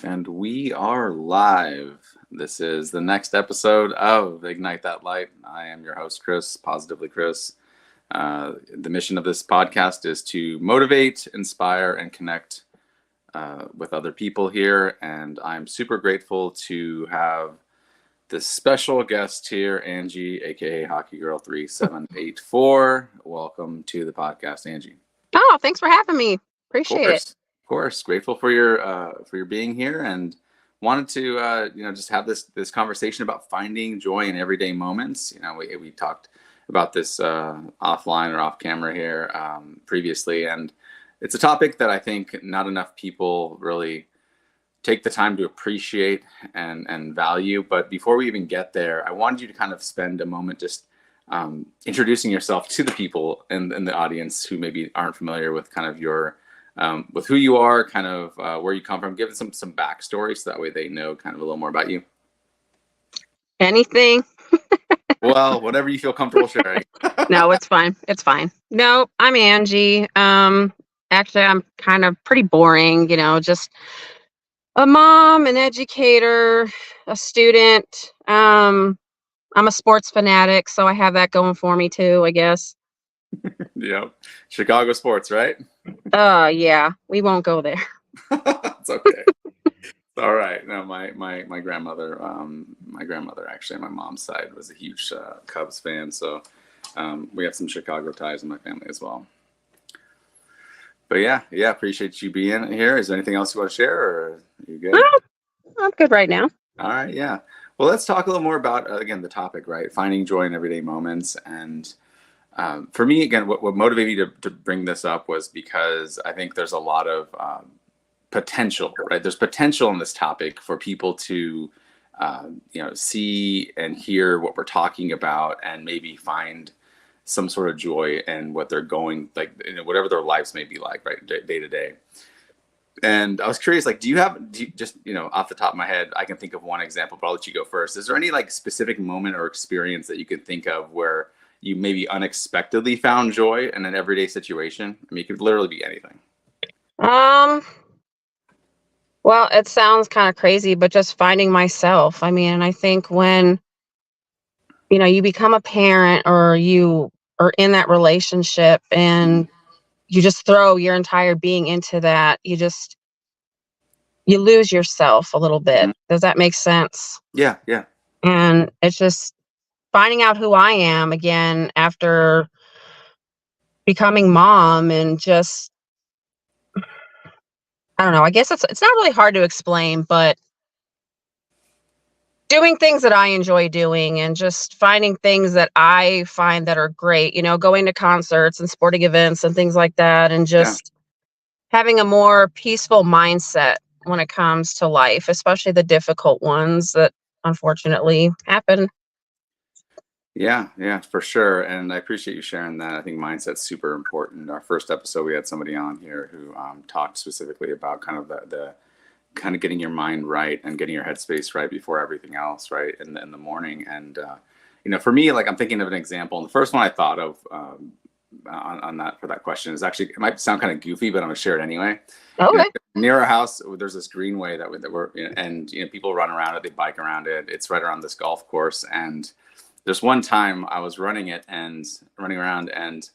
And we are live. This is the next episode of Ignite That Light. I am your host, Chris, Positively Chris. The mission of this podcast is to motivate, inspire, and connect with other people here. And I'm super grateful to have this special guest here, Angie, aka Hockey Girl 3784. Welcome to the podcast, Angie. Oh, thanks for having me. Appreciate it. Of course, grateful for your being here, and wanted to just have this conversation about finding joy in everyday moments. We talked about this offline or off camera here previously, and it's a topic that I think not enough people really take the time to appreciate and value. But before we even get there, I wanted you to kind of spend a moment just introducing yourself to the people in the audience who maybe aren't familiar with kind of your with who you are, kind of where you come from. Give them some backstory so that way they know kind of a little more about you. Anything? Well, whatever you feel comfortable sharing. No, it's fine. It's fine. No, I'm Angie. Actually, I'm kind of pretty boring, just a mom, an educator, a student. I'm a sports fanatic, so I have that going for me too, I guess. Yep. Chicago sports, right? Yeah, we won't go there. It's okay. All right. No, my grandmother, actually, on my mom's side was a huge Cubs fan, so we have some Chicago ties in my family as well. But yeah, appreciate you being here. Is there anything else you want to share, or are you good? I'm good right now. All right, yeah. Well, let's talk a little more about again the topic, right? Finding joy in everyday moments. And for me, again, what motivated me to bring this up was because I think there's a lot of potential, right? There's potential in this topic for people to, see and hear what we're talking about, and maybe find some sort of joy in what they're going, like, whatever their lives may be like, right, day to day. And I was curious, like, do you just, off the top of my head, I can think of one example, but I'll let you go first. Is there any like specific moment or experience that you can think of where you maybe unexpectedly found joy in an everyday situation? I mean, it could literally be anything. Well, it sounds kind of crazy, but just finding myself. I mean, I think when, you become a parent or you are in that relationship and you just throw your entire being into that, you lose yourself a little bit. Does that make sense? Yeah. And it's just finding out who I am again after becoming mom, and just, I don't know, I guess it's not really hard to explain, but doing things that I enjoy doing and just finding things that I find that are great, going to concerts and sporting events and things like that, and just having a more peaceful mindset when it comes to life, especially the difficult ones that unfortunately happen. Yeah, for sure. And I appreciate you sharing that. I think mindset's super important. Our first episode, we had somebody on here who talked specifically about kind of the kind of getting your mind right and getting your headspace right before everything else, right, in the morning. And for me, like, I'm thinking of an example, and the first one I thought of on that for that question is actually, it might sound kind of goofy, but I'm gonna share it anyway. Okay. Near our house, there's this greenway that we're and people run around it, they bike around it. It's right around this golf course, and there's one time I was running around, and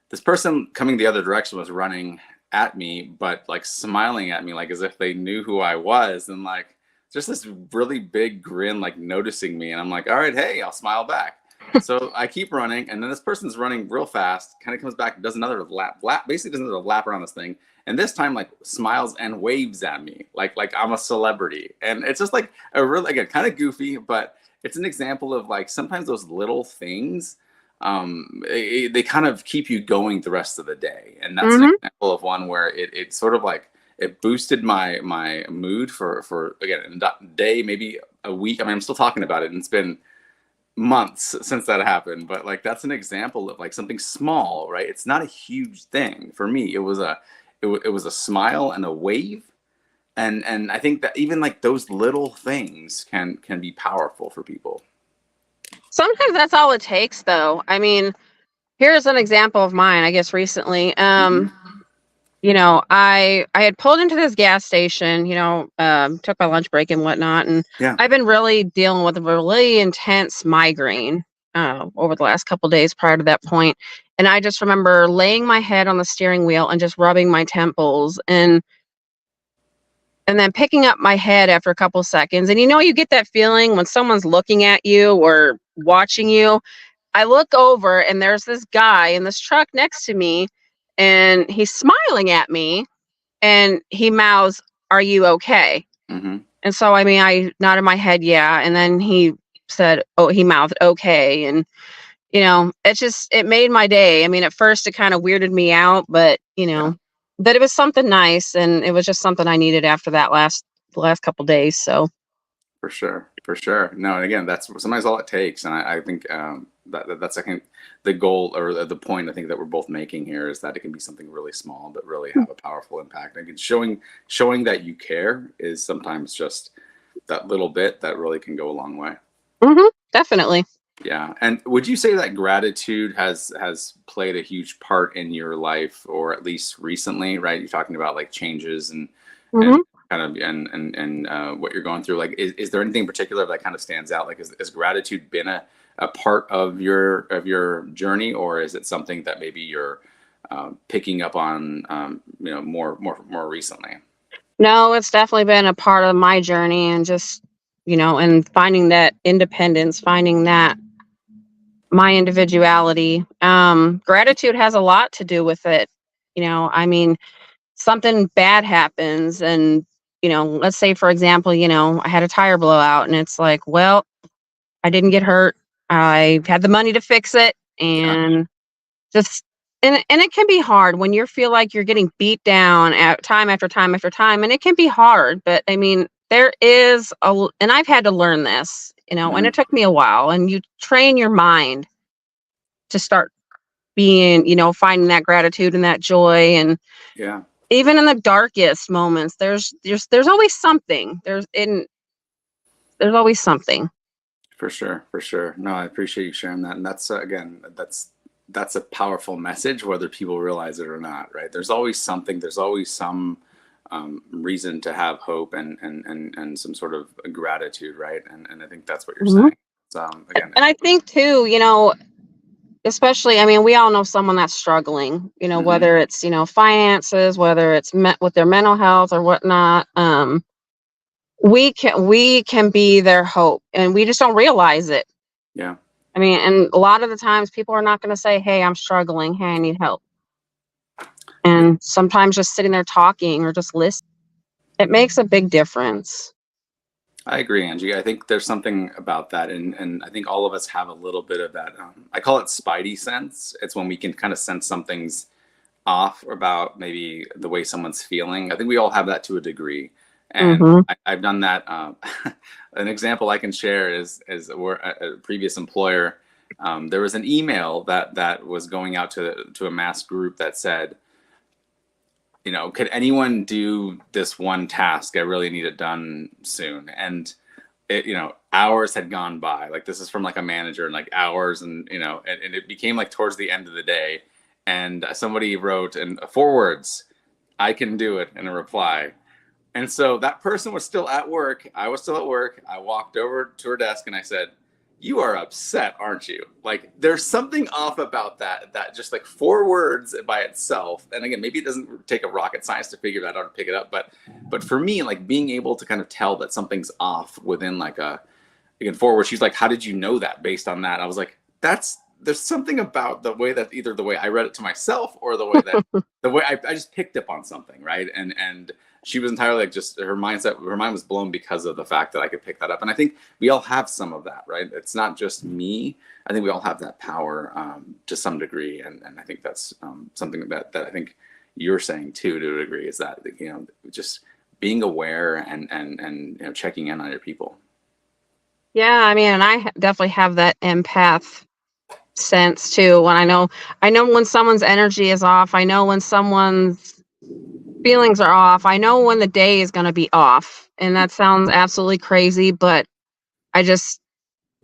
this person coming the other direction was running at me, but like smiling at me, like as if they knew who I was, and like just this really big grin, like noticing me. And I'm like, all right, hey, I'll smile back. So I keep running, and then this person's running real fast, kind of comes back, does another lap, basically does another lap around this thing, and this time like smiles and waves at me like I'm a celebrity. And it's just like a really, again, kind of goofy, but it's an example of like sometimes those little things they kind of keep you going the rest of the day. And that's an example of one where it sort of like it boosted my mood for again a day, maybe a week. I mean, I'm still talking about it, and it's been months since that happened, but like that's an example of like something small, right? It's not a huge thing. For me, it was a smile and a wave. And I think that even like those little things can be powerful for people. Sometimes that's all it takes, though. I mean, here's an example of mine, I guess, recently. I had pulled into this gas station, took my lunch break and whatnot, and Yeah. I've been really dealing with a really intense migraine over the last couple days prior to that point. And I just remember laying my head on the steering wheel and just rubbing my temples and then picking up my head after a couple seconds. And you get that feeling when someone's looking at you or watching you. I look over and there's this guy in this truck next to me, and he's smiling at me, and he mouths, "Are you okay?" Mm-hmm. And so, I mean, I nodded my head, yeah. And then he said, "Oh," he mouthed, "Okay." And, it made my day. I mean, at first it kind of weirded me out, but, Yeah. that it was something nice, and it was just something I needed after the last couple days. So, For sure, for sure. No, and again, that's sometimes all it takes, and I think that's I think the goal or the point I think that we're both making here is that it can be something really small but really have a powerful impact. And showing that you care is sometimes just that little bit that really can go a long way. definitely. Yeah. And would you say that gratitude has played a huge part in your life, or at least recently, right? You're talking about like changes and hmm kind of and what you're going through. Like, is there anything in particular that kind of stands out? Like, has gratitude been a part of your journey, or is it something that maybe you're picking up on, more recently? No, it's definitely been a part of my journey, and just, and finding that independence, finding that my individuality. Gratitude has a lot to do with it. I mean, something bad happens, and, let's say, for example, I had a tire blowout, and it's like, well, I didn't get hurt. I had the money to fix it, Yeah. and just and it can be hard when you feel like you're getting beat down at time after time after time, and it can be hard, but I mean, and I've had to learn this, and it Mhm. took me a while, and you train your mind to start being, finding that gratitude and that joy. And Yeah. even in the darkest moments, there's always something. There's always something. For sure, for sure. No, I appreciate you sharing that, and that's again, that's a powerful message, whether people realize it or not. Right? There's always something. There's always some reason to have hope and some sort of gratitude, right? And I think that's what you're Mhm. saying. So again, And I think too, especially, I mean, we all know someone that's struggling, hmm, whether it's, finances, whether it's with their mental health or whatnot. We can be their hope, and we just don't realize it. yeah, I mean, and a lot of the times people are not going to say, "Hey, I'm struggling. Hey, I need help." yeah. And sometimes just sitting there talking or just listening, it makes a big difference. I agree, Angie. I think there's something about that, and I think all of us have a little bit of that. I call it spidey sense. It's when we can kind of sense something's off about maybe the way someone's feeling. I think we all have that to a degree, and Mhm. I've done that. An example I can share is we're a previous employer. There was an email that was going out to a mass group that said, could anyone do this one task? I really need it done soon. And hours had gone by. Like, this is from like a manager, and like hours, and it became like towards the end of the day, and somebody wrote in 4 words, "I can do it," in a reply. And so that person was still at work. I was still at work. I walked over to her desk and I said, "You are upset, aren't you?" Like, there's something off about that just like 4 words by itself. And again, maybe it doesn't take a rocket science to figure that out or pick it up, but for me, like being able to kind of tell that something's off within like a again 4 words. She's like, "How did you know that based on that?" I was like, there's something about the way that either the way I read it to myself or the way I just picked up on something, right? And she was entirely like, just her mind was blown because of the fact that I could pick that up. And I think we all have some of that, right? It's not just me. I think we all have that power to some degree, and I think that's something that I think you're saying too, to a degree, is that just being aware and checking in on your people. Yeah, I mean, and definitely have that empath sense too. When I know when someone's energy is off. I know when someone's feelings are off. I know when the day is going to be off. And that sounds absolutely crazy, but I just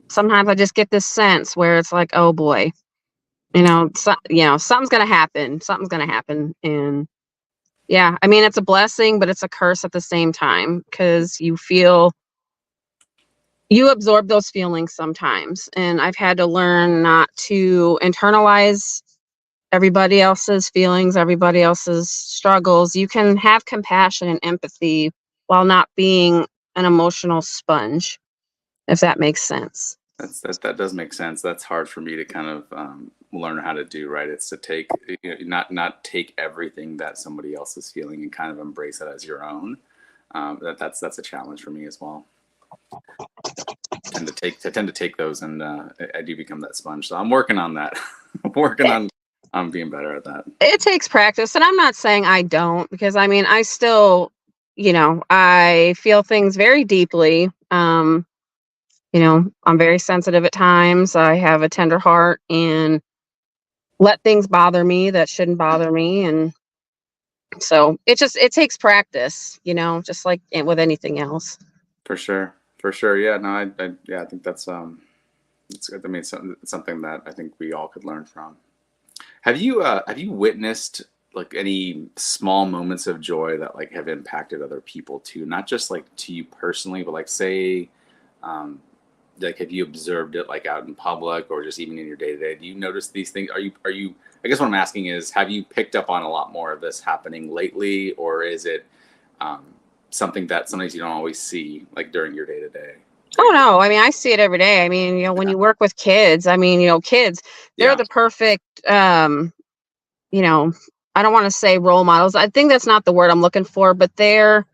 sometimes I just get this sense where it's like, oh boy, something's going to happen. Something's going to happen, and Yeah, I mean, it's a blessing, but it's a curse at the same time because you absorb those feelings sometimes, and I've had to learn not to internalize everybody else's feelings, everybody else's struggles. You can have compassion and empathy while not being an emotional sponge, if that makes sense. That does make sense. That's hard for me to kind of learn how to do. Right, it's to take, not take everything that somebody else is feeling and kind of embrace it as your own. That's a challenge for me as well. I tend to take those, and I do become that sponge. So I'm working on that. I'm working on being better at that. It takes practice, and I'm not saying I don't, because I mean, I still, I feel things very deeply. I'm very sensitive at times. I have a tender heart and let things bother me that shouldn't Yeah, bother me. And so it takes practice, just like with anything else. for sure, for sure. Yeah, no, yeah, I think it's good. I mean, it's something that I think we all could learn from. Have you witnessed like any small moments of joy that like have impacted other people too? Not just like to you personally, but like say, um, like have you observed it like out in public or just even in your day to day? Do you notice these things? Are you? I guess what I'm asking is, have you picked up on a lot more of this happening lately, or is it um, something that sometimes you don't always see like during your day to day? Oh no, I mean, I see it every day. I mean, when Yeah, you work with kids, I mean, kids, they're yeah, the perfect, you know, I don't want to say role models. I think that's not the word I'm looking for, but they're,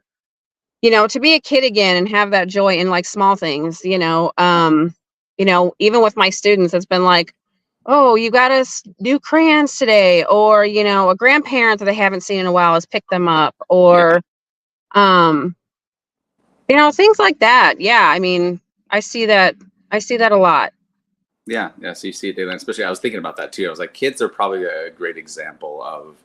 to be a kid again and have that joy in like small things, even with my students, it's been like, oh, you got us new crayons today, or, a grandparent that they haven't seen in a while has picked them up, yeah. or, um, things like that. Yeah. I mean, I see that, I see that a lot. Yeah, yeah. So you see it daily, and especially I was thinking about that too. I was like, kids are probably a great example of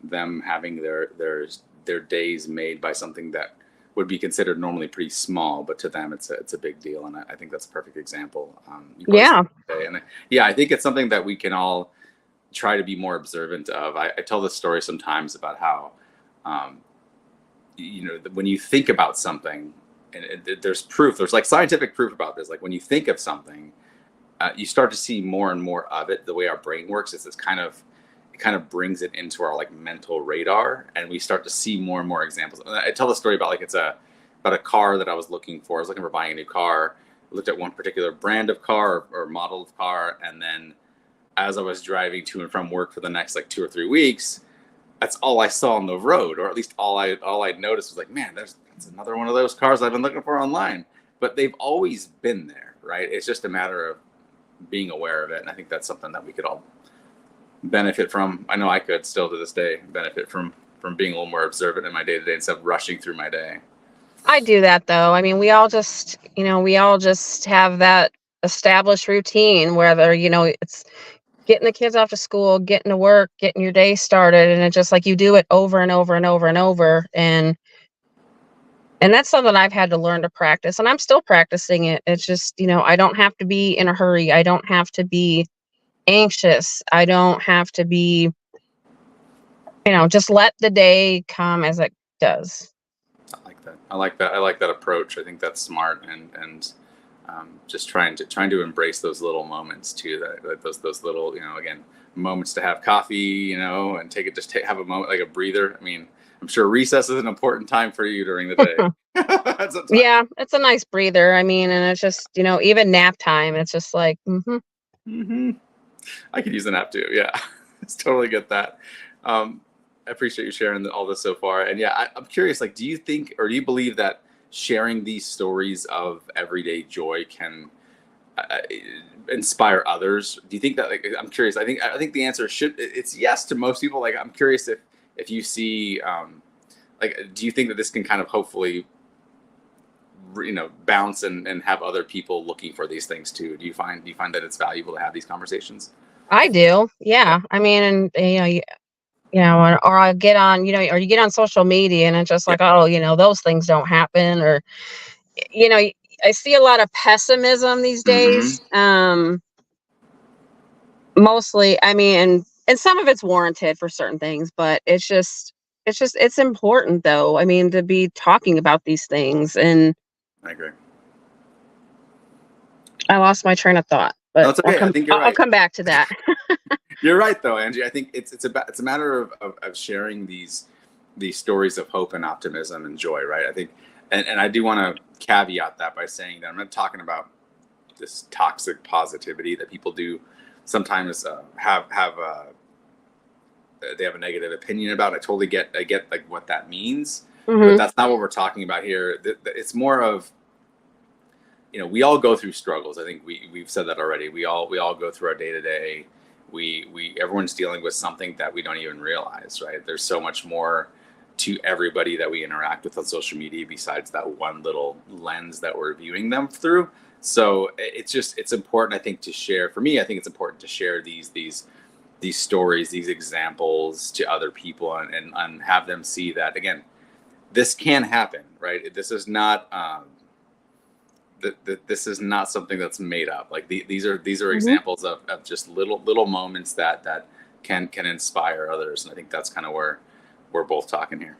them having their days made by something that would be considered normally pretty small, but to them it's a big deal, and I think that's a perfect example. You probably see Yeah. it today, and yeah, I think it's something that we can all try to be more observant of. I tell this story sometimes about how, um, when you think about something, and there's proof. There's like scientific proof about this. Like when you think of something you start to see more and more of it. The way our brain works is it kind of brings it into our like mental radar, and we start to see more and more examples. And I tell the story about like about a car that I was looking for. I was looking for buying a new car. I looked at one particular brand of car or model of car, and then as I was driving to and from work for the next like 2 or 3 weeks, that's all I saw on the road, or at least all I noticed was like, man, that's another one of those cars I've been looking for online. But they've always been there, right? It's just a matter of being aware of it. And I think that's something that we could all benefit from. I know I could still to this day benefit from being a little more observant in my day to day instead of rushing through my day. I do that though. I mean, we all just have that established routine, whether, it's getting the kids off to school, getting to work, getting your day started, and it's just like you do it over and over and over and over. And that's something I've had to learn to practice, and I'm still practicing it. It's just, I don't have to be in a hurry. I don't have to be anxious. I don't have to be, just let the day come as it does. I like that. I like that. I like that approach. I think that's smart, and just trying to embrace those little moments too. That those little, again, moments to have coffee, and have a moment like a breather. I mean, I'm sure recess is an important time for you during the day. Sometimes. Yeah, it's a nice breather. I mean, and it's just, even nap time, it's just like, Hmm. I could use an app too. Yeah, it's totally get that. Um, I appreciate you sharing all this so far. And yeah, I'm curious. Like, do you think, or do you believe that sharing these stories of everyday joy can inspire others? Do you think that? Like, I'm curious. I think the answer it's yes to most people. Like, I'm curious if you see, like, do you think that this can kind of hopefully, bounce and have other people looking for these things too? Do you find that it's valuable to have these conversations? I do. Yeah. Yeah. I mean, and or I get on, or you get on social media and it's just Yeah. like, oh, those things don't happen, or you know, I see a lot of pessimism these Mm-hmm. days. Mostly, I mean, and some of it's warranted for certain things, but it's important though. I mean, to be talking about these things, and I agree. I lost my train of thought, but That's okay. I think you're I'll right. come back to that. You're right, though, Angie. I think it's a matter of sharing these stories of hope and optimism and joy, right? I think, and I do want to caveat that by saying that I'm not talking about this toxic positivity that people do sometimes have they have a negative opinion about. I get like what that means, but Hmm. that's not what we're talking about here. It's more of, we all go through struggles. I think we've said that already. We all go through our day to day. We everyone's dealing with something that we don't even realize, right? There's so much more to everybody that we interact with on social media besides that one little lens that we're viewing them through. So it's important, I think, to share. For me, I think it's important to share these stories, these examples to other people, and have them see that, again, this can happen, right? This is not this is not something that's made up. Like these are Hmm. examples of just little moments that can inspire others, and I think that's kind of where we're both talking here.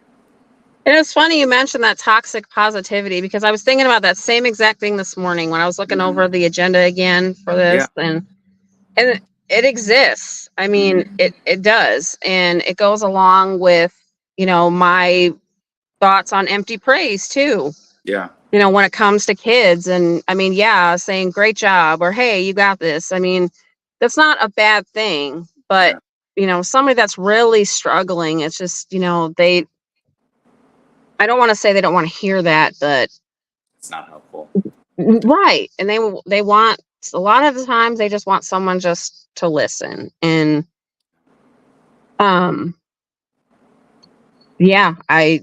And it's funny you mentioned that toxic positivity, because I was thinking about that same exact thing this morning when I was looking Hmm. over the agenda again for Yeah. this, and it exists. I mean, Hmm. it does, and it goes along with my thoughts on empty praise too. Yeah. When it comes to kids, and I mean, yeah, saying great job or hey, you got this. I mean, that's not a bad thing, but Yeah. somebody that's really struggling, it's just they. I don't want to say they don't want to hear that, but It's not helpful. right, and they want, a lot of the times they just want someone just to listen, and um yeah, I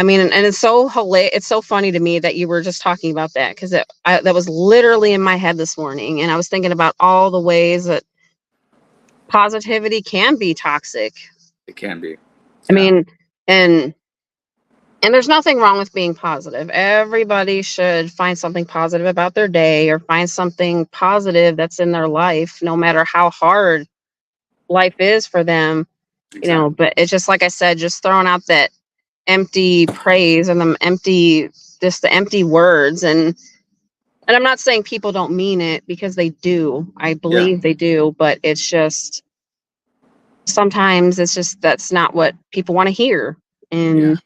mean, and it's so it's so funny to me that you were just talking about that, because that was literally in my head this morning, and I was thinking about all the ways that positivity can be toxic. It can be. I Yeah. mean, and there's nothing wrong with being positive. Everybody should find something positive about their day, or find something positive that's in their life, no matter how hard life is for them. Exactly. But it's just like I said, just throwing out that empty praise and just the empty words, and I'm not saying people don't mean it, because they do. I Yeah. believe they do, but it's just sometimes it's just that's not what people want to hear. Yeah. And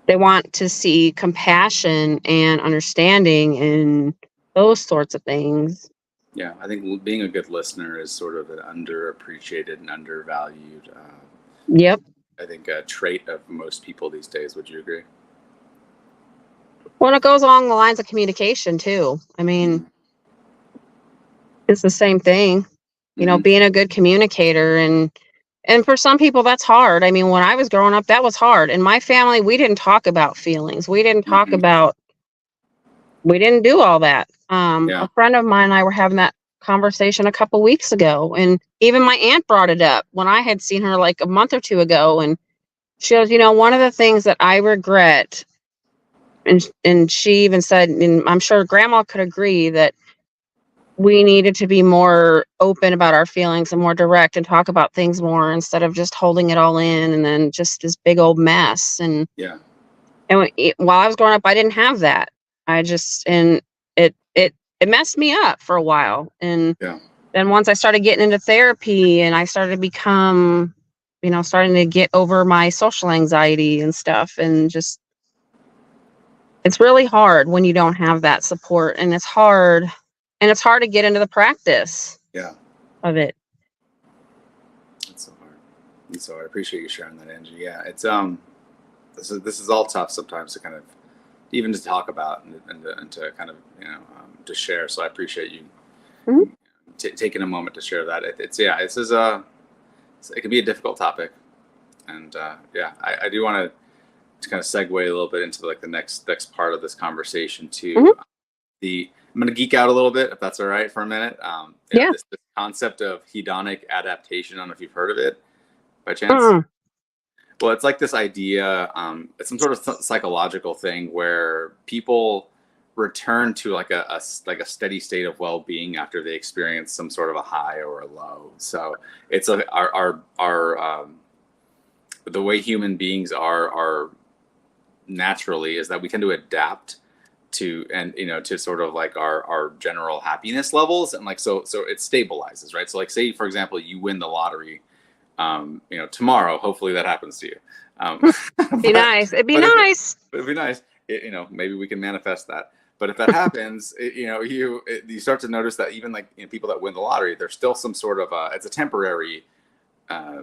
they want to see compassion and understanding and those sorts of things. Yeah. I think being a good listener is sort of an underappreciated and undervalued, Yep. I think, a trait of most people these days. Would you agree? Well, it goes along the lines of communication too. I mean, Hmm. it's the same thing. Hmm. Being a good communicator, and for some people that's hard. I mean, when I was growing up, that was hard. In my family, we didn't talk about feelings. Hmm. We didn't do all that. Yeah. A friend of mine and I were having that conversation a couple weeks ago, and even my aunt brought it up when I had seen her like a month or two ago, and she goes, one of the things that I regret, and she even said, and I'm sure grandma could agree, that we needed to be more open about our feelings and more direct and talk about things more, instead of just holding it all in and then just this big old mess. Yeah. While I was growing up, I didn't have that. I just, and it messed me up for a while. And Yeah. then once I started getting into therapy, and I started to become, starting to get over my social anxiety and stuff, and just, it's really hard when you don't have that support, and it's hard to get into the practice Yeah. of it. It's so hard. It's so hard. I appreciate you sharing that, Angie. Yeah. This is all tough sometimes to kind of even to talk about, and to kind of, to share. So I appreciate you Mhm. taking a moment to share that. It's yeah. It can be a difficult topic, and yeah, I do want to kind of segue a little bit into like the next part of this conversation Mhm. too. I'm going to geek out a little bit, if that's all right, for a minute. Yeah. This concept of hedonic adaptation. I don't know if you've heard of it by chance. Mm. Well, it's like this idea. It's some sort of psychological thing where people return to like like a steady state of well-being after they experience some sort of a high or a low. So it's our the way human beings are naturally is that we tend to adapt to, and to sort of like our general happiness levels, and like so it stabilizes, right? So like, say for example you win the lottery, tomorrow, hopefully that happens to you, Be but nice. It'd be but if it, nice. it'd be nice, maybe we can manifest that. But if that happens, you start to notice that even like, people that win the lottery, there's still some sort of it's a temporary uh,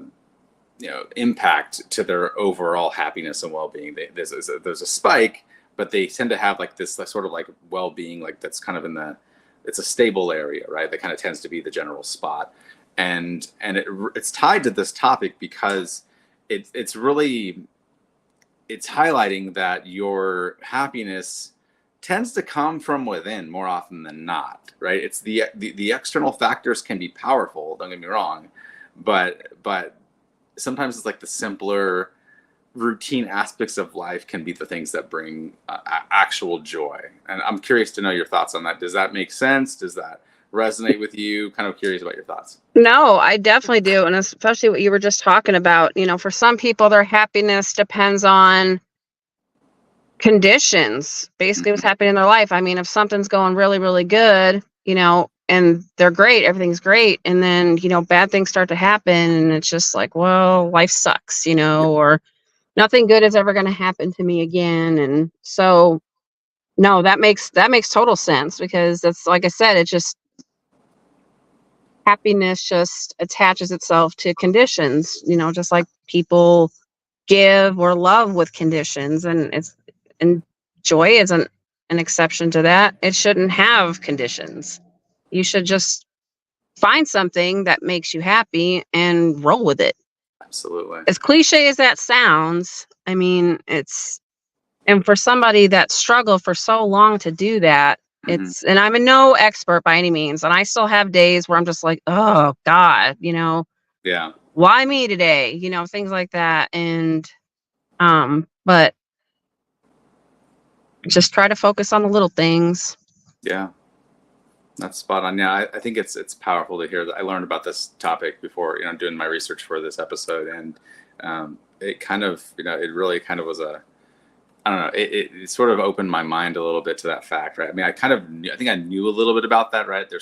impact to their overall happiness and well-being. There's a spike, but they tend to have like this, like, sort of like well-being, like that's kind of it's a stable area, right? That kind of tends to be the general spot, and it's tied to this topic because it's really, it's highlighting that your happiness tends to come from within more often than not, right? It's the external factors can be powerful, don't get me wrong, but sometimes it's like the simpler routine aspects of life can be the things that bring actual joy. And I'm curious to know your thoughts on that. Does that make sense? Does that resonate with you? Kind of curious about your thoughts. No, I definitely do. And especially what you were just talking about, for some people, their happiness depends on conditions, basically what's Mhm. happening in their life. I mean, if something's going really, really good, and they're great, everything's great. And then, bad things start to happen. And it's just like, well, life sucks, Yeah, or nothing good is ever going to happen to me again. And so, no, that makes total sense because that's like I said, it just happiness just attaches itself to conditions, just like people give or love with conditions, and joy isn't an exception to that. It shouldn't have conditions. You should just find something that makes you happy and roll with it. absolutely. As cliche as that sounds, I mean, it's and for somebody that struggled for so long to do that, Hmm. and I'm no expert by any means, and I still have days where I'm just like, "Oh god, Yeah, why me today?" Things like that, and but just try to focus on the little things. yeah. That's spot on. Yeah, I think it's powerful to hear that. I learned about this topic before, doing my research for this episode, and it kind of, it really kind of was I don't know, it sort of opened my mind a little bit to that fact, right? I mean, I think I knew a little bit about that, right? There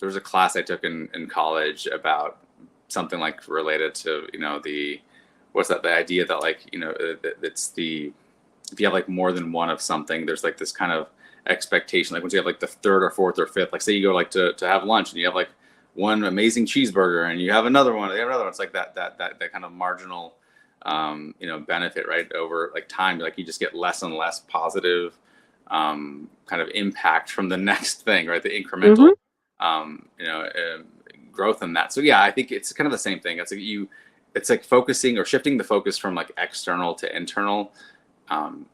was a class I took in college about something like related to, the idea that like, it's if you have like more than one of something, there's like this kind of expectation. Like once you have like the third or fourth or fifth, like say you go like to have lunch and you have like one amazing cheeseburger and you have another one, they have another one. It's like that kind of marginal, benefit, right? Over like time, like you just get less and less positive, kind of impact from the next thing, right? The incremental, Mhm. um, you know, uh, growth in that. So yeah, I think it's kind of the same thing. It's like focusing or shifting the focus from like external to internal.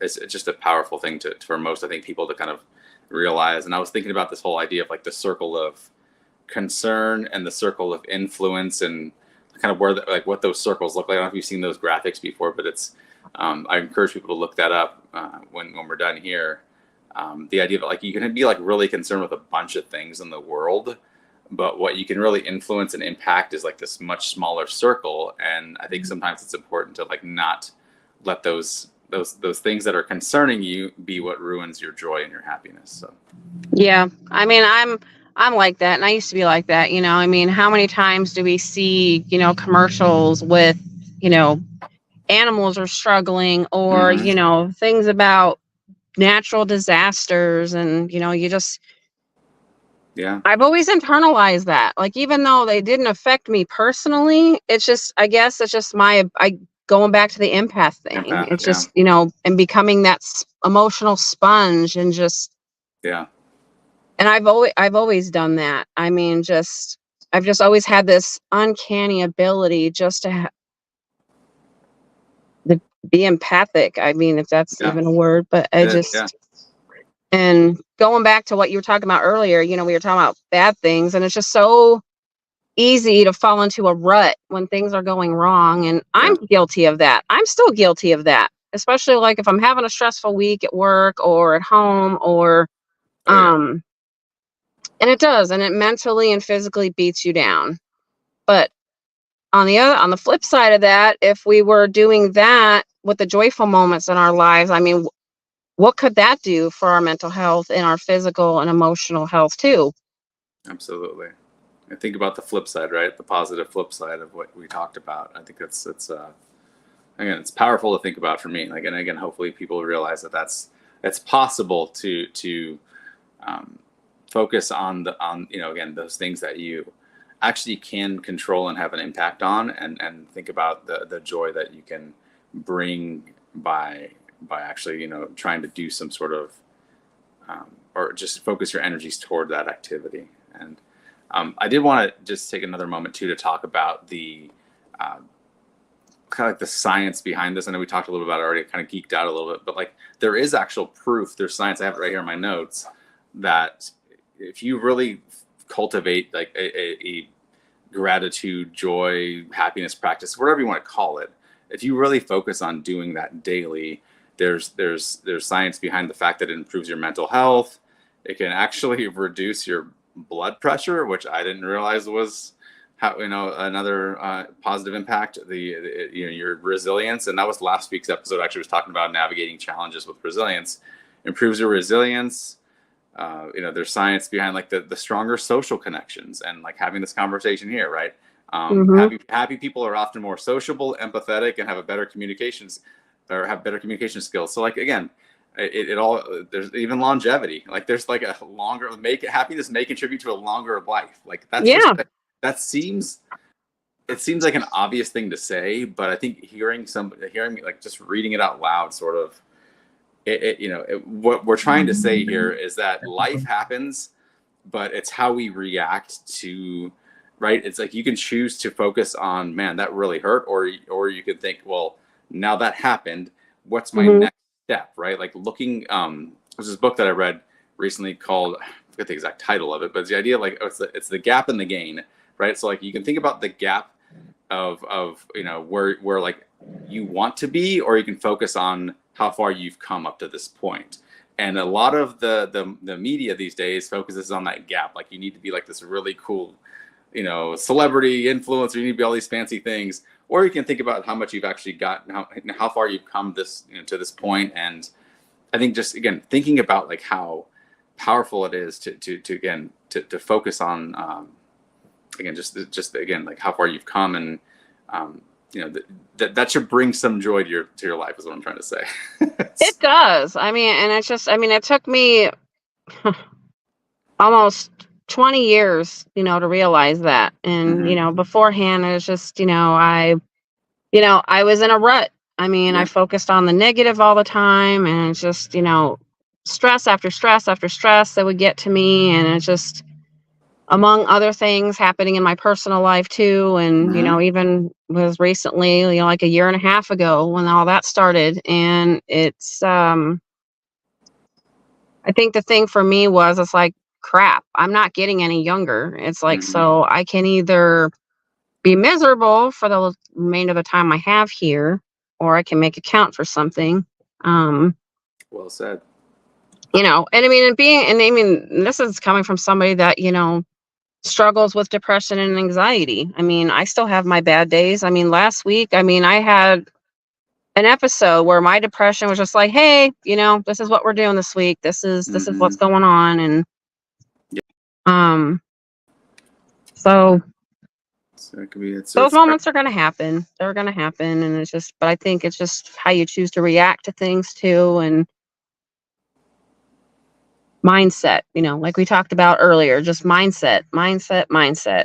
It's just a powerful thing for most, I think, people to kind of realize. And I was thinking about this whole idea of like the circle of concern and the circle of influence, and kind of like what those circles look like. I don't know if you've seen those graphics before, but I encourage people to look that up when we're done here. The idea of like you can be like really concerned with a bunch of things in the world, but what you can really influence and impact is like this much smaller circle. And I think sometimes it's important to like not let those things that are concerning you be what ruins your joy and your happiness. So Yeah. I mean, I'm like that, and I used to be like that. I mean, how many times do we see commercials with you know animals are struggling, or hmm, things about natural disasters, and you just yeah, I've always internalized that. Like, even though they didn't affect me personally, it's just, I guess it's just I going back to the empath thing. empath, It's yeah, just, and becoming that emotional sponge, and just, yeah, and I've always done that. I mean, I've just always had this uncanny ability just to be empathic. I mean, if that's yeah, even a word, but it is, yeah, and going back to what you were talking about earlier, we were talking about bad things, and it's just so easy to fall into a rut when things are going wrong, and I'm yeah, guilty of that. I'm still guilty of that, especially like if I'm having a stressful week at work or at home, or oh yeah, um and it does, and it mentally and physically beats you down. But on the flip side of that, if we were doing that with the joyful moments in our lives, I mean, what could that do for our mental health and our physical and emotional health too? Absolutely. I think about the flip side, right? The positive flip side of what we talked about. I think it's again, it's powerful to think about for me. Like, and again, hopefully people realize that it's possible to focus on again, those things that you actually can control and have an impact on, and think about the joy that you can bring by actually trying to do some sort of or just focus your energies toward that activity. And I did want to just take another moment too to talk about the kind of like the science behind this. I know we talked a little about it already, kind of geeked out a little bit, but like there is actual proof. There's science. I have it right here in my notes that if you really cultivate like a gratitude, joy, happiness practice, whatever you want to call it, if you really focus on doing that daily, there's science behind the fact that it improves your mental health. It can actually reduce your blood pressure, which I didn't realize was another positive impact. Your resilience, and that was last week's episode. Actually, was talking about navigating challenges with resilience. Improves your resilience. There's science behind like the stronger social connections, and like having this conversation here, right? Happy people are often more sociable, empathetic, and have better communication skills. So like again, it all, there's even longevity. Like there's like a longer happiness may contribute to a longer life. Like that's it seems like an obvious thing to say, but I think hearing like just reading it out loud, sort of, what we're trying to say here is that life happens, but it's how we react to, right? It's like you can choose to focus on, man, that really hurt, or you could think, well, now that happened, what's my next step, right? Like looking, there's this book that I read recently called, I forget the exact title of it, but it's the idea like it's the gap and the gain, right? So like you can think about the gap of where like you want to be, or you can focus on how far you've come up to this point. And a lot of the media these days focuses on that gap. Like you need to be like this really cool, celebrity influencer. You need to be all these fancy things. Or you can think about how much you've actually gotten, how far you've come to this point. And I think just again thinking about like how powerful it is to focus on again just again like how far you've come, and that should bring some joy to your life is what I'm trying to say. It does. I mean, and it took me almost 20 years, to realize that. And, beforehand, it was just, I was in a rut. I mean, I focused on the negative all the time, and it's just, stress after stress after stress that would get to me. And it's just, among other things happening in my personal life too. And, even was recently, like a year and a half ago when all that started. And it's, I think the thing for me was, it's like, crap, I'm not getting any younger. It's like, so I can either be miserable for the remainder of the time I have here, or I can make it count for something. Well said. And I mean, this is coming from somebody that, struggles with depression and anxiety. I mean, I still have my bad days. I mean, last week, I had an episode where my depression was just like, hey, this is what we're doing this week. This is what's going on. And so it could be, those moments are going to happen. They're going to happen. And it's just, but I think it's just how you choose to react to things too. And mindset, like we talked about earlier, just mindset.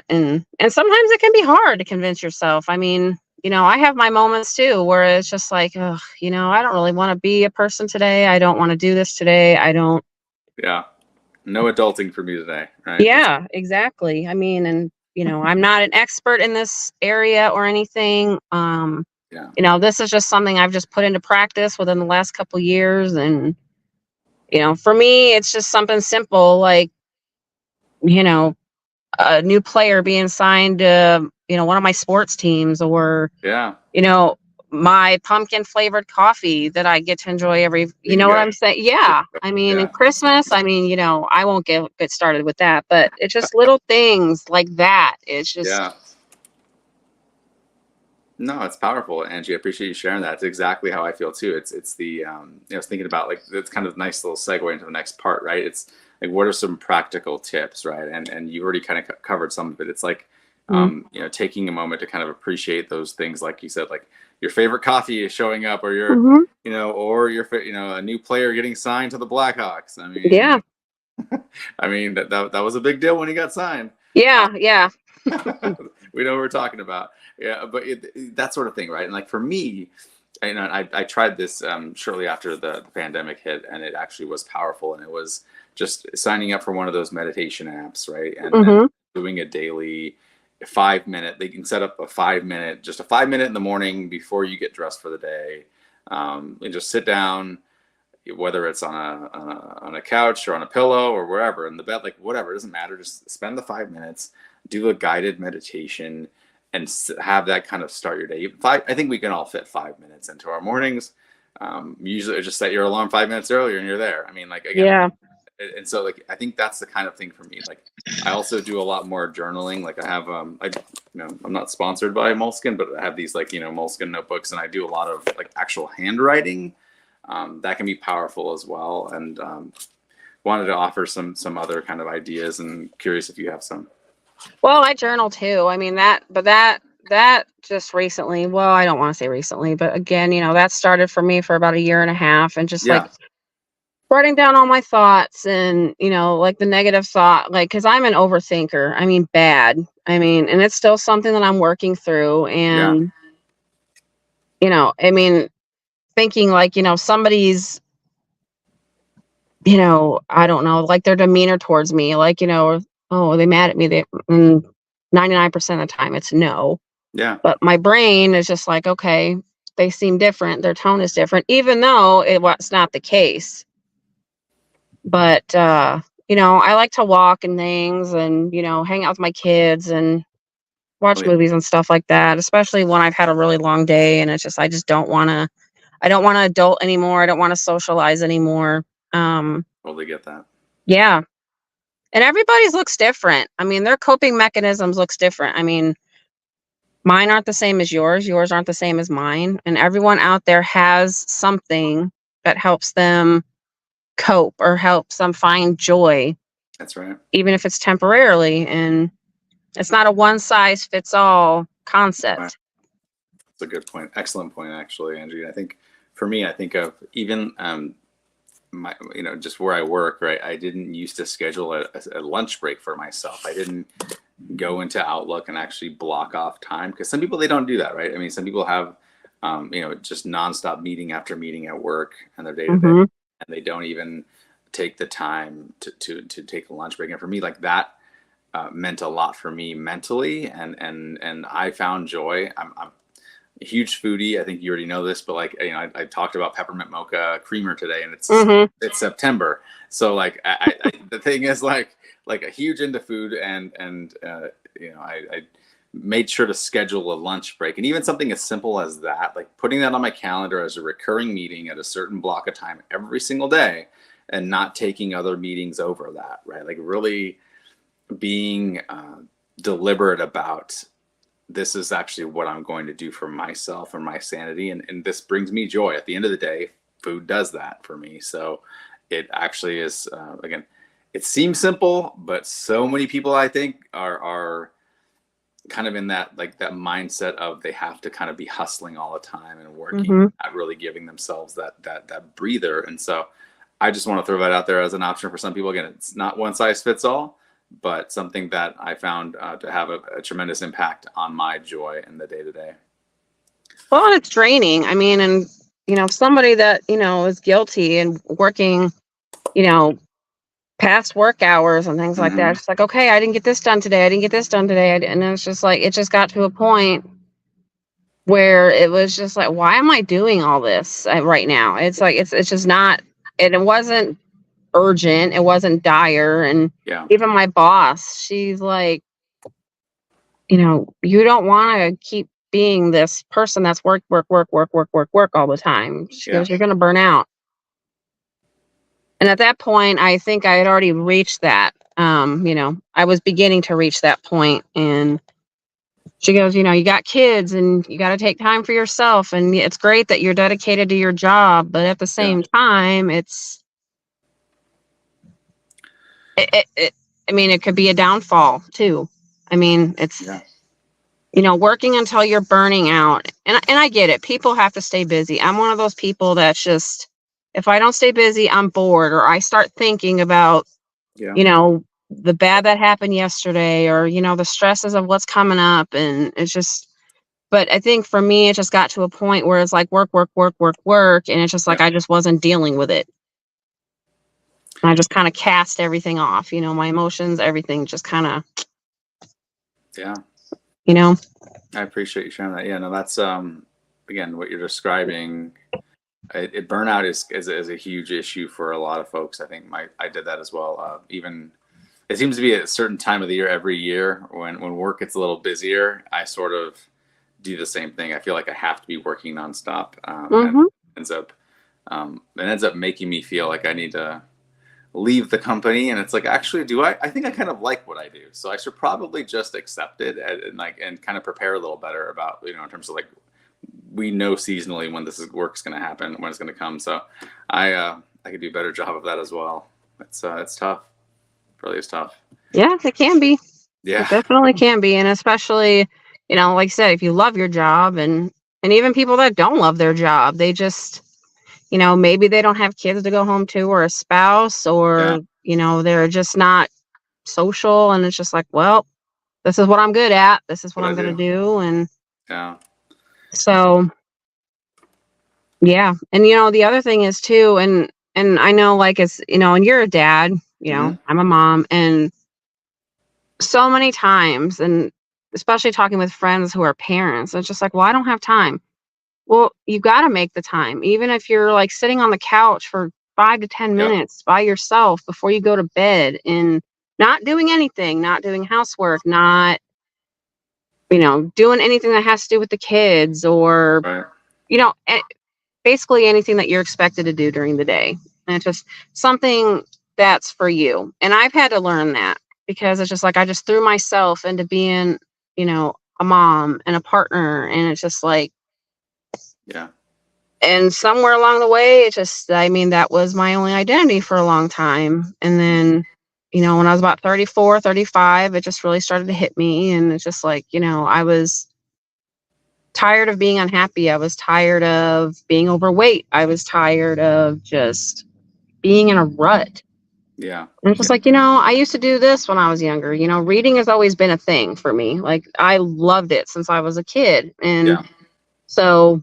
And sometimes it can be hard to convince yourself. I mean, I have my moments too, where it's just like, oh, I don't really want to be a person today. I don't want to do this today. I don't. Yeah. No adulting for me today. Right. Yeah, exactly. I mean, and, I'm not an expert in this area or anything. This is just something I've just put into practice within the last couple years. And, for me, it's just something simple, like, a new player being signed to, one of my sports teams, or, my pumpkin flavored coffee that I get to enjoy every, what I'm saying? Yeah. I mean, in Christmas, I mean, I won't get started with that, but it's just little things like that. It's just, No, it's powerful, Angie. I appreciate you sharing that. It's exactly how I feel too. It's the I was thinking about like it's kind of a nice little segue into the next part, right? It's like what are some practical tips, right? And you already kind of covered some of it. It's like Mm-hmm. taking a moment to kind of appreciate those things, like you said, like your favorite coffee is showing up, or your Mm-hmm. or your a new player getting signed to the Blackhawks. Yeah. I mean that was a big deal when he got signed. Yeah. Yeah. We know what we're talking about. Yeah, but that sort of thing, right? And like for me, I tried this shortly after the pandemic hit, and it actually was powerful. And it was just signing up for one of those meditation apps, right? And Mm-hmm. doing a daily 5 minute. They can set up a 5 minute, just a 5 minute in the morning before you get dressed for the day, and just sit down, whether it's on a couch or on a pillow or wherever in the bed, like whatever, it doesn't matter. Just spend the 5 minutes, do a guided meditation, and have that kind of start your day. I think we can all fit 5 minutes into our mornings. Usually, just set your alarm 5 minutes earlier, and you're there. I mean, like again, Yeah. and so like I think that's the kind of thing for me. Like I also do a lot more journaling. Like I have I'm not sponsored by Moleskine, but I have these like Moleskine notebooks, and I do a lot of like actual handwriting. That can be powerful as well. And wanted to offer some other kind of ideas, and curious if you have some. Well, I journal too. I mean that just recently. Well, I don't want to say recently, but again, that started for me for about a year and a half, and just like Yeah, writing down all my thoughts and, like the negative thought, like, because I'm an overthinker. I mean, bad. I mean, and it's still something that I'm working through. yeah, And, I mean, thinking like, somebody's, I don't know, like their demeanor towards me, like, oh, are they mad at me? 99% of the time it's no. yeah. But my brain is just like, okay, they seem different. Their tone is different, even though it was not the case. But, I like to walk and things and, hang out with my kids and Oh watch yeah, movies and stuff like that, especially when I've had a really long day and I just I don't want to adult anymore. I don't want to socialize anymore. Um, totally get that. yeah. And everybody's looks different. I mean, their coping mechanisms looks different. I mean, mine aren't the same as yours. Yours aren't the same as mine. And everyone out there has something that helps them cope or helps them find joy, That's right. even if it's temporarily. And it's not a one size fits all Right. concept. That's a good point. Excellent point, actually, Angie. I think for me, I think of even my just where I work, right? I didn't used to schedule a lunch break for myself. I didn't go into Outlook and actually block off time, because some people, they don't do that, right? I mean, some people have just nonstop meeting after meeting at work and their day to day, Hmm. and they don't even take the time to take a lunch break. And for me, like that meant a lot for me mentally, and I found joy. I'm a huge foodie. I think you already know this, but like I talked about peppermint mocha creamer today, and Hmm. it's September, so like the thing is like a huge into food, and I made sure to schedule a lunch break, and even something as simple as that, like putting that on my calendar as a recurring meeting at a certain block of time every single day, and not taking other meetings over that, right? Like really being deliberate about, this is actually what I'm going to do for myself and my sanity. And this brings me joy. At the end of the day, food does that for me. So it actually is, again, it seems simple, but so many people I think are kind of in that, like that mindset of they have to kind of be hustling all the time and working, Hmm. not really giving themselves that breather. And so I just want to throw that out there as an option for some people. Again, it's not one size fits all, but something that I found to have a tremendous impact on my joy in the day to day. Well, and it's draining. I mean, and, somebody that, is guilty and working, you know, past work hours and things like that. Hmm. It's like, okay, I didn't get this done today. I didn't get this done today. And it's just like, it just got to a point where it was just like, why am I doing all this right now? It's like, it's just not, and it wasn't urgent. It wasn't dire. And Yeah, even my boss, she's like, you don't want to keep being this person that's work, work, work, work, work, work, work all the time. She yeah, goes, you're going to burn out. And at that point, I think I had already reached that. I was beginning to reach that point, and She goes, you got kids and you got to take time for yourself. And it's great that you're dedicated to your job, but at the Yeah. same time, I mean, it could be a downfall too. I mean, Yeah. working until you're burning out. And I get it. People have to stay busy. I'm one of those people that's just, if I don't stay busy, I'm bored, or I start thinking about, Yeah. the bad that happened yesterday, or, the stresses of what's coming up. And it's just, but I think for me, it just got to a point where it's like work, work, work, work, work. And it's just like Yeah. I just wasn't dealing with it. I just kind of cast everything off, my emotions, everything just kind of, Yeah. you know. I appreciate you sharing that. Yeah, no, that's again what you're describing. Burnout is a huge issue for a lot of folks. I think I did that as well. Even it seems to be at a certain time of the year every year when work gets a little busier. I sort of do the same thing. I feel like I have to be working nonstop, and Mhm. ends up it ends up making me feel like I need to leave the company. And it's like, actually, do I think I kind of like what I do, so I should probably just accept it, and kind of prepare a little better about, in terms of like, we know seasonally when work's going to happen, when it's going to come. So I could do a better job of that as well. It's tough. It really is tough. Yeah, it can be. It Yeah. definitely can be, and especially, like I said, if you love your job, and even people that don't love their job, they just, maybe they don't have kids to go home to, or a spouse, Yeah. or, they're just not social, and it's just like, well, this is what I'm good at. This is what What I I'm going to do. do. And Yeah. so, yeah. And, the other thing is too, and I know, like, it's, and you're a dad, Hmm. I'm a mom, and so many times, and especially talking with friends who are parents, it's just like, well, I don't have time. Well, you got to make the time, even if you're like sitting on the couch for 5 to 10 Yep. minutes by yourself before you go to bed, and not doing anything, not doing housework, not, doing anything that has to do with the kids, or, Right. you know, a- basically anything that you're expected to do during the day. And it's just something that's for you. And I've had to learn that, because it's just like I just threw myself into being, a mom and a partner. And it's just like, Yeah. and somewhere along the way, it just, I mean, that was my only identity for a long time. And then, when I was about 34, 35, it just really started to hit me. And it's just like, I was tired of being unhappy. I was tired of being overweight. I was tired of just being in a rut. Yeah. And it's just like, I used to do this when I was younger. Reading has always been a thing for me. Like, I loved it since I was a kid. And Yeah. so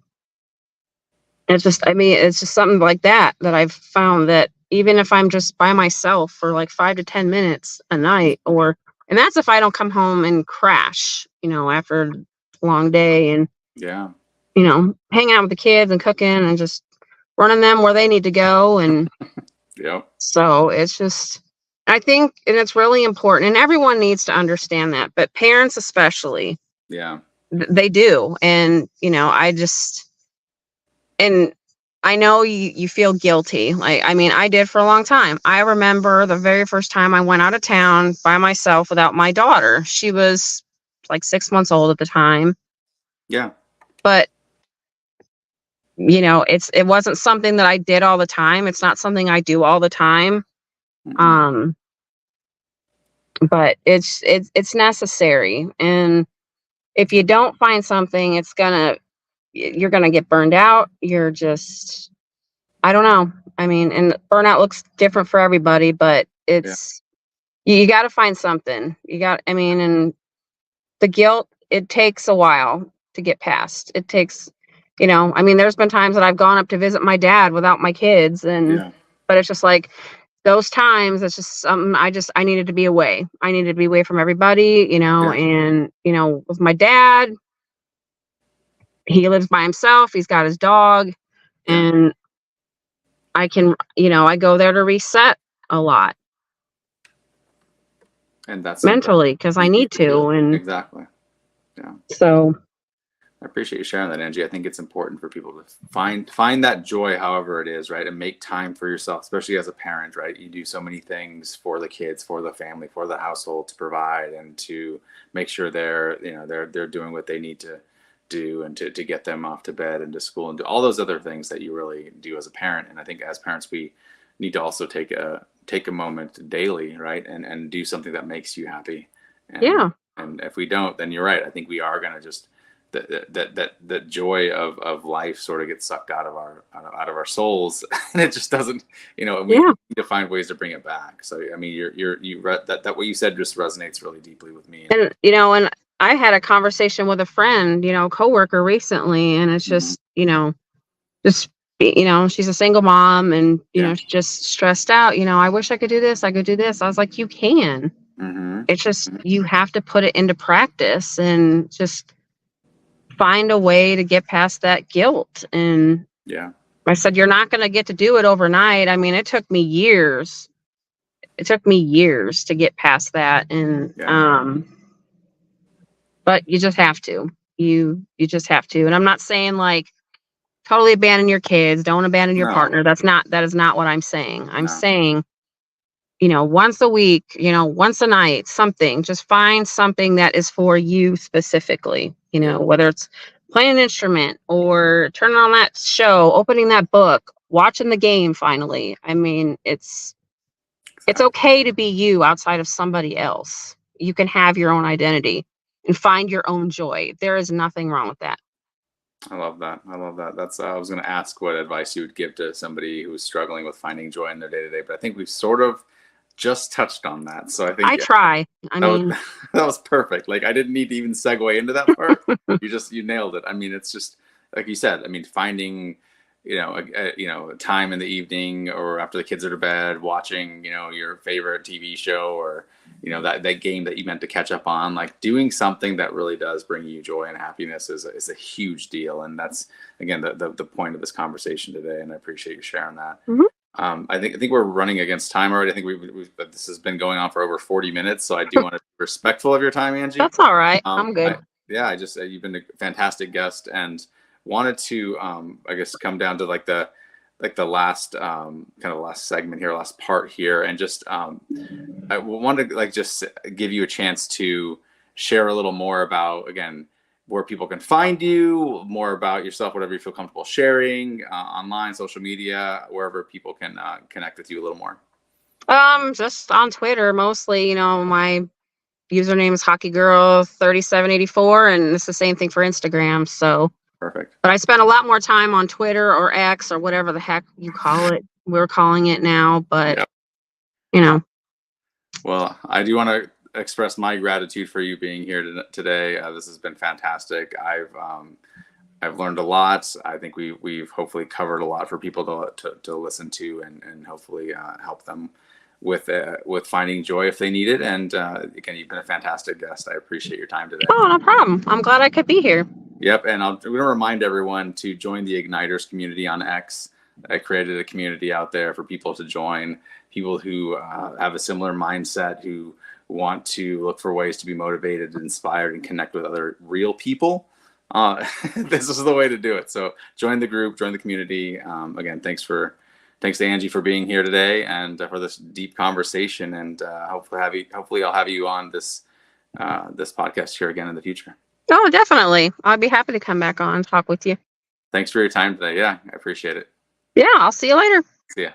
it's just, I mean, it's just something like that I've found that even if I'm just by myself for like 5 to 10 minutes a night, and that's if I don't come home and crash, after a long day, and, Yeah. hang out with the kids and cooking and just running them where they need to go. And Yep. so it's just, I think, and it's really important, and everyone needs to understand that, but parents especially, Yeah. they do. And, I just, and I know you feel guilty. Like, I mean, I did for a long time. I remember the very first time I went out of town by myself without my daughter. She was like 6 months old at the time, Yeah. but it wasn't something that I did all the time. It's not something I do all the time. Hmm. Um, but it's necessary. And if you don't find something, you're gonna get burned out. You're just, I don't know. I mean, and burnout looks different for everybody, but Yeah. you got to find something. I mean, and the guilt, it takes a while to get past. It takes, I mean, there's been times that I've gone up to visit my dad without my kids, Yeah. but it's just like those times, it's just something I needed to be away. I needed to be away from everybody, Yeah. and, with my dad, he lives by himself. He's got his dog, Yeah. and I go there to reset a lot And that's something mentally, because I you need should do. to. And Exactly. Yeah. so, I appreciate you sharing that, Angie. I think it's important for people to find that joy, however it is, right, and make time for yourself, especially as a parent, right? You do so many things for the kids, for the family, for the household to provide and to make sure they're doing what they need to do and to get them off to bed and to school and do all those other things that you really do as a parent. And I think as parents, we need to also take a moment daily, right, and do something that makes you happy. And Yeah. and if we don't, then you're right. I think we are going to just that joy of life sort of gets sucked out of our souls, and it just doesn't, and we Yeah. need to find ways to bring it back. So I mean, that what you said just resonates really deeply with me. And I had a conversation with a friend, coworker recently, and it's Mhm. just she's a single mom, and Yeah. she's just stressed out. I wish I could do this, I could do this. I was like, you can. Hmm. It's just you have to put it into practice and just find a way to get past that guilt. And Yeah. I said, you're not going to get to do it overnight. I mean, it took me years. It took me years to get past that. And Yeah. but you just have to. You just have to. And I'm not saying like totally abandon your kids, don't abandon your No. partner. That is not what I'm saying. I'm No. saying, once a week, once a night, something. Just find something that is for you specifically. Yeah. Whether it's playing an instrument or turning on that show, opening that book, watching the game finally. I mean, it's Exactly. okay to be you outside of somebody else. You can have your own identity and find your own joy. There is nothing wrong with that. I love that. I love that. That's I was going to ask what advice you would give to somebody who's struggling with finding joy in their day to day, but I think we've sort of just touched on that. So I think I try. I that was mean, that was perfect. Like I didn't need to even segue into that part. You nailed it. I mean, it's just like you said. I mean, finding a time in the evening or after the kids are to bed, watching your favorite TV show or that game that you meant to catch up on. Like doing something that really does bring you joy and happiness is a huge deal. And that's again the point of this conversation today. And I appreciate you sharing that. mhm, I think we're running against time already. I think but this has been going on for over 40 minutes, so I do want to be respectful of your time, Angie. that's all right. Um, I'm I good. yeah, I just you've been a fantastic guest, and wanted to I guess come down to like the last kind of last segment here, last part here, and just I wanted to like just give you a chance to share a little more about again where people can find you, more about yourself, whatever you feel comfortable sharing online, social media, wherever people can connect with you a little more. Just on Twitter mostly. My username is hockeygirl3784, and it's the same thing for Instagram. So, Perfect. but I spend a lot more time on Twitter or X or whatever the heck you call it. We're calling it now, but Yeah. you know, Well, I do want to express my gratitude for you being here today. This has been fantastic. I've learned a lot. I think we've hopefully covered a lot for people to listen to and hopefully help them with finding joy if they need it. And again, you've been a fantastic guest. I appreciate your time today. oh, no problem. I'm glad I could be here. Yep, and we're going to remind everyone to join the Igniters community on X. I created a community out there for people to join, people who have a similar mindset, who want to look for ways to be motivated, inspired, and connect with other real people. This is the way to do it. So join the group, join the community. Again, thanks to Angie for being here today and for this deep conversation. And hopefully I'll have you on this podcast here again in the future. Oh, definitely. I'd be happy to come back on and talk with you. Thanks for your time today. Yeah, I appreciate it. Yeah, I'll see you later. See ya.